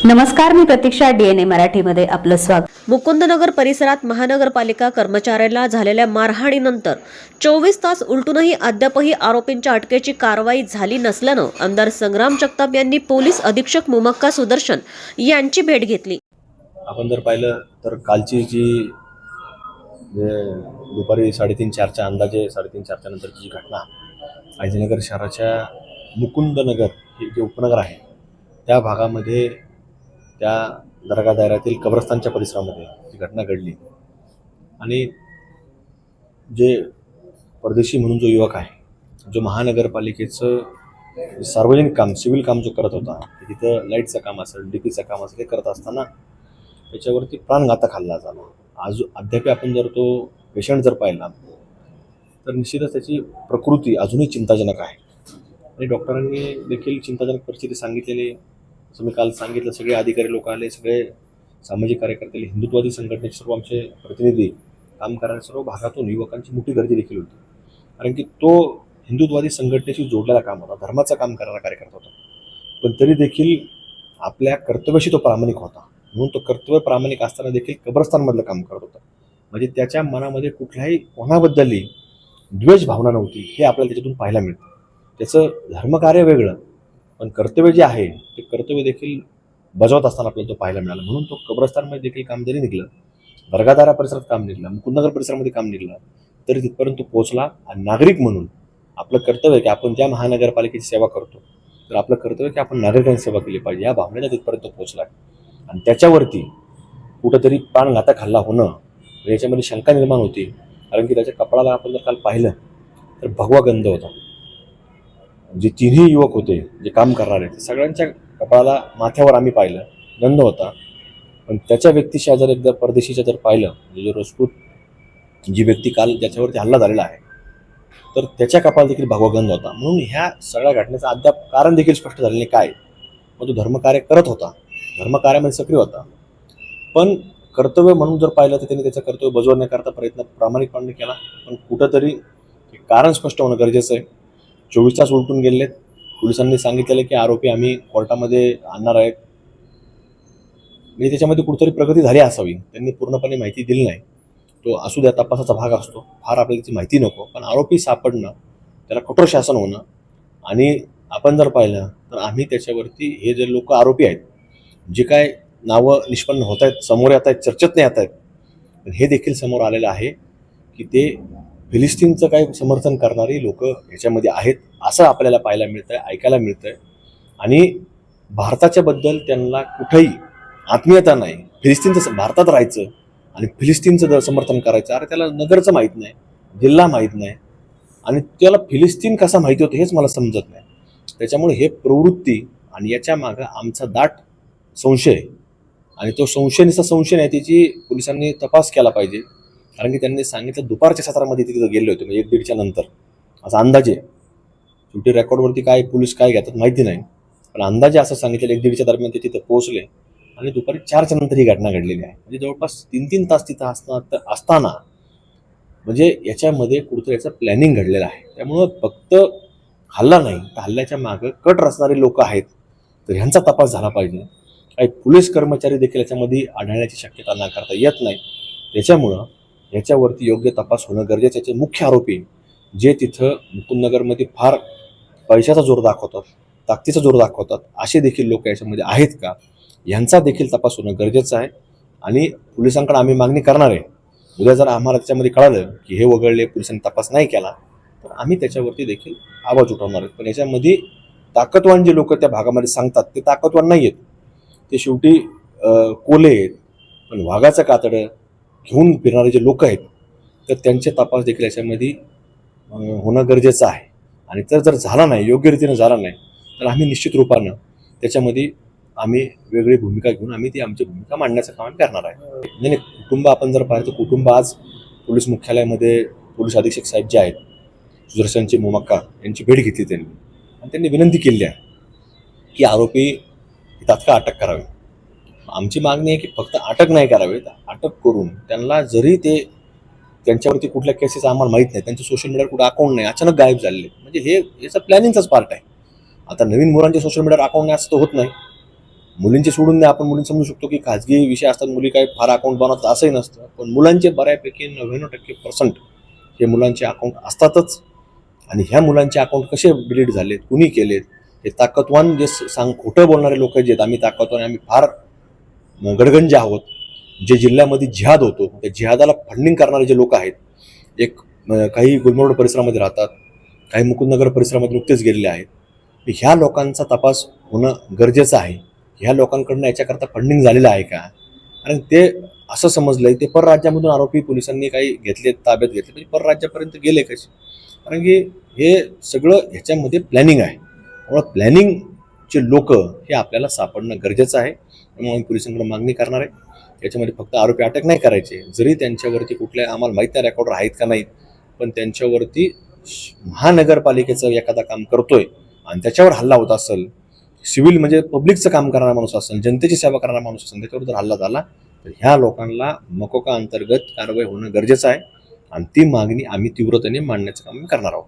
नमस्कार, मी प्रतीक्षा. DNA मराठीमध्ये आपलं स्वागत. मुकुंदनगर परिसरात महानगरपालिका कर्मचाऱ्याला झालेल्या मारहाणीनंतर 24 तास उलटूनही अद्यापही आरोपींच्या अटकेची कारवाई झाली नसल्यानं आमदार संग्राम जगताप यांनी पोलीस अधीक्षक मुमक्का सुदर्शन यांची भेट घेतली. आपण जर पाहिलं तर कालची जी दुपारी 3:30-4च्या अंदाजे 3:30-4च्या नंतरची जी घटना अहिल्यानगर शहराच्या मुकुंदनगर हे जे उपनगर आहे त्या भागामध्ये त्या दर्गा दायऱ्यातील कब्रस्तानच्या परिसरामध्ये ही घटना घडली आणि जे परदेशी म्हणून जो युवक आहे, जो महानगरपालिकेचं सार्वजनिक काम सिव्हिल काम जो करत होता, तिथं लाईटचं काम असेल, डीपीचं काम असेल, हे करत असताना त्याच्यावरती प्राणघातक हल्ला झाला. अद्याप आपण जर तो पेशंट जर पाहिला तर निश्चितच त्याची प्रकृती अजूनही चिंताजनक आहे आणि डॉक्टरांनी देखील चिंताजनक परिस्थिती सांगितलेली. असं मी काल सांगितलं, सगळे अधिकारी लोक आले, सगळे सामाजिक कार्यकर्ते, हिंदुत्ववादी संघटनेचे सर्व आमचे प्रतिनिधी, काम करणाऱ्या सर्व भागातून युवकांची मोठी गर्दी देखील होती. कारण की तो हिंदुत्ववादी संघटनेशी जोडलेला काम होता, धर्माचं काम करणारा कार्यकर्ता होता, पण तरी देखील आपल्या कर्तव्याशी तो प्रामाणिक होता. म्हणून तो कर्तव्य प्रामाणिक असताना देखील कब्रस्तानमधलं काम करत होता. म्हणजे त्याच्या मनामध्ये कुठल्याही कोणाबद्दलही द्वेष भावना नव्हती, हे आपल्याला त्याच्यातून पाहायला मिळतं. त्याचं धर्मकार्य वेगळं, पण कर्तव्य जे आहे ते कर्तव्य देखील बजावत असताना आपल्याला तो पाहायला मिळाला. म्हणून तो कब्रस्तानमध्ये देखील काम जरी निघलं, दर्गादारा परिसरात काम निघलं, मुकुंदनगर परिसरामध्ये काम निघलं, तरी तिथपर्यंत तो पोहोचला. आणि नागरिक म्हणून आपलं कर्तव्य की आपण ज्या महानगरपालिकेची सेवा करतो, तर आपलं कर्तव्य की आपण नागरिकांची सेवा केली पाहिजे, या भावनेला तिथपर्यंत पोहोचला. आणि त्याच्यावरती कुठंतरी प्राणघातक हल्ला होणं याच्यामध्ये शंका निर्माण होती. कारण की त्याच्या कपडाला आपण जर काल पाहिलं तर भगवा गंध होता. जे तिन्ही युवक होते जे काम करणारे, ते सगळ्यांच्या कपाळाला, माथ्यावर आम्ही पाहिलं गंध होता. पण त्याच्या व्यक्तीशी जर एकदा परदेशीच्या जर पाहिलं, म्हणजे जो राजपूत जी व्यक्ती काल ज्याच्यावरती हल्ला झालेला आहे, तर त्याच्या कपाळाला देखील भगवा गंध होता. म्हणून ह्या सगळ्या घटनेचं अद्याप कारण देखील स्पष्ट झालेले काय. मग तो धर्मकार्य करत होता, धर्मकार्यामध्ये सक्रिय होता, पण कर्तव्य म्हणून जर पाहिलं तर त्यांनी त्याचं कर्तव्य बजावण्याकरता प्रयत्न प्रामाणिकपणे केला. पण कुठंतरी कारण स्पष्ट होणं गरजेचं आहे. 24 तास उलटून गेलेत. पोलिसांनी सांगितलेलं की आरोपी आम्ही कोर्टामध्ये आणणार आहेत. म्हणजे त्याच्यामध्ये कुठेतरी प्रगती झाली असावी. त्यांनी पूर्णपणे माहिती दिली नाही. तो असू द्या, तपासाचा भाग असतो, फार आपल्याला त्याची माहिती नको, पण आरोपी सापडणं, त्याला कठोर शासन होणं. आणि आपण जर पाहिलं तर आम्ही त्याच्यावरती हे जे लोक आरोपी आहेत, जे काय नावं निष्पन्न होत आहेत, समोर येत आहेत, चर्चेत नाही येत आहेत, पण हे देखील समोर आलेलं आहे की ते फिलिस्तीनचं काही समर्थन करणारी लोक ह्याच्यामध्ये आहेत, असं आपल्याला पाहायला मिळतं आहे, ऐकायला मिळतं आहे. आणि भारताच्याबद्दल त्यांना कुठेही आत्मीयता नाही. फिलिस्तीनचं भारतात राहायचं आणि फिलिस्तीनचं समर्थन करायचं. अरे त्याला नगरचं माहीत नाही, जिल्हा माहीत नाही, आणि त्याला फिलिस्तीन कसा माहिती होतं हेच मला समजत नाही. त्याच्यामुळे हे प्रवृत्ती आणि याच्या मागं आमचा दाट संशय, आणि तो संशय नाही, त्याची पोलिसांनी तपास केला पाहिजे. कारण की त्यांनी सांगितलं दुपारच्या सत्रामध्ये तिथं गेले होते, म्हणजे 1-1:30च्या नंतर, असं अंदाजे. शेवटी रेकॉर्डवरती काय पोलीस काय घेतात माहिती नाही, पण अंदाजे असं सांगितलं 1-1:30च्या दरम्यान ते तिथं पोहोचले आणि दुपारी 4च्या नंतर ही घटना घडलेली आहे. म्हणजे जवळपास 3-3 तास तिथं असताना म्हणजे याच्यामध्ये कुठं याचं प्लॅनिंग घडलेलं आहे. त्यामुळं फक्त हल्ला नाही, तर हल्ल्याच्या मागं कट रचणारे लोक आहेत, तर ह्यांचा तपास झाला पाहिजे. काही पोलीस कर्मचारी देखील याच्यामध्ये आढळण्याची शक्यता नाकारता येत नाही. त्याच्यामुळं याच्यावरती योग्य तपास होणं गरजेचं. याचे मुख्य आरोपी जे तिथं मुकुंदनगरमध्ये फार पैशाचा जोर दाखवतात, ताकदीचा जोर दाखवतात, असे देखील लोक याच्यामध्ये आहेत का, यांचा देखील तपास होणं गरजेचं आहे. आणि पोलिसांकडे आम्ही मागणी करणार आहे. उद्या जर आम्हाला त्याच्यामध्ये कळालं की हे वगळले, पोलिसांनी तपास नाही केला, तर आम्ही त्याच्यावरती देखील आवाज उठवणार आहेत. पण याच्यामध्ये ताकदवान जे लोक त्या भागामध्ये सांगतात ते ताकदवान नाही आहेत, ते शेवटी कोले आहेत. पण वाघाचं कातडं घेऊन फिरणारे जे लोक आहेत, तर त्यांचे तपास देखील याच्यामध्ये होणं गरजेचं आहे. आणि जर झाला नाही, योग्य रीतीनं झाला नाही, तर आम्ही निश्चित रूपानं त्याच्यामध्ये आम्ही वेगळी भूमिका घेऊन आम्ही ती आमची भूमिका मांडण्याचं काम करणार आहे. नाही, कुटुंब आपण जर पाहिलं तर कुटुंब आज पोलीस मुख्यालयामध्ये पोलीस अधीक्षक साहेब जे आहेत, सुदर्शनचे मुमक्का, यांची भेट घेतली त्यांनी, आणि त्यांनी विनंती केली आहे की आरोपी तात्काळ अटक करावी. आमची मागणी आहे की फक्त अटक नाही करावी, अटक करून त्यांना जरी ते त्यांच्यावरती कुठल्या केसेस आम्हाला माहीत नाही, त्यांचे सोशल मीडियावर कुठं अकाउंट नाही, अचानक गायब झालेले, म्हणजे हे याचा प्लॅनिंगचाच पार्ट आहे. आता नवीन मुलांचे सोशल मीडियावर अकाउंट नाही असं तर होत नाही. मुलींचे सोडून द्या, आपण मुलींना समजू शकतो की खाजगी विषय असतात, मुली काय फार अकाउंट बनवतात असंही नसतं, पण मुलांचे बऱ्यापैकी 99% हे मुलांचे अकाउंट असतातच. आणि ह्या मुलांचे अकाउंट कसे डिलीट झालेत, कुणी केलेत, हे ताकदवान जे खोटं बोलणारे लोक जे आहेत, आम्ही ताकदवान, आम्ही फार गडगंज आहोत, जे जिल्ह्यामध्ये जिहाद होतो त्या जिहादाला फंडिंग करणारे जे लोक आहेत, काही गुलमर्ग परिसरामध्ये राहतात, काही मुकुंदनगर परिसरामध्ये नुकतेच गेलेले आहेत, ह्या लोकांचा तपास होणं गरजेचं आहे. ह्या लोकांकडनं याच्याकरता फंडिंग झालेलं आहे का? कारण ते असं समजलंय ते परराज्यामधून आरोपी पोलिसांनी काही घेतले, ताब्यात घेतले, म्हणजे परराज्यापर्यंत गेले कसे? कारण की हे सगळं ह्याच्यामध्ये प्लॅनिंग आहे. त्यामुळे प्लॅनिंगचे लोक हे आपल्याला सापडणं गरजेचं आहे. त्यामुळे आम्ही पोलिसांकडे मागणी करणार आहे. याच्यामध्ये फक्त आरोपी अटक नाही करायचे, जरी त्यांच्यावरती कुठल्या आम्हाला माहीत नाही रेकॉर्डर आहेत का नाहीत, पण त्यांच्यावरती महानगरपालिकेचं एखादा काम करतोय आणि त्याच्यावर हल्ला होत असेल, सिव्हिल म्हणजे पब्लिकचं काम करणारा माणूस असेल, जनतेची सेवा करणारा माणूस असेल, त्याच्यावर जर हल्ला झाला तर ह्या लोकांना मकोका अंतर्गत कारवाई होणं गरजेचं आहे. आणि ती मागणी आम्ही तीव्रतेने मांडण्याचं काम करणार आहोत.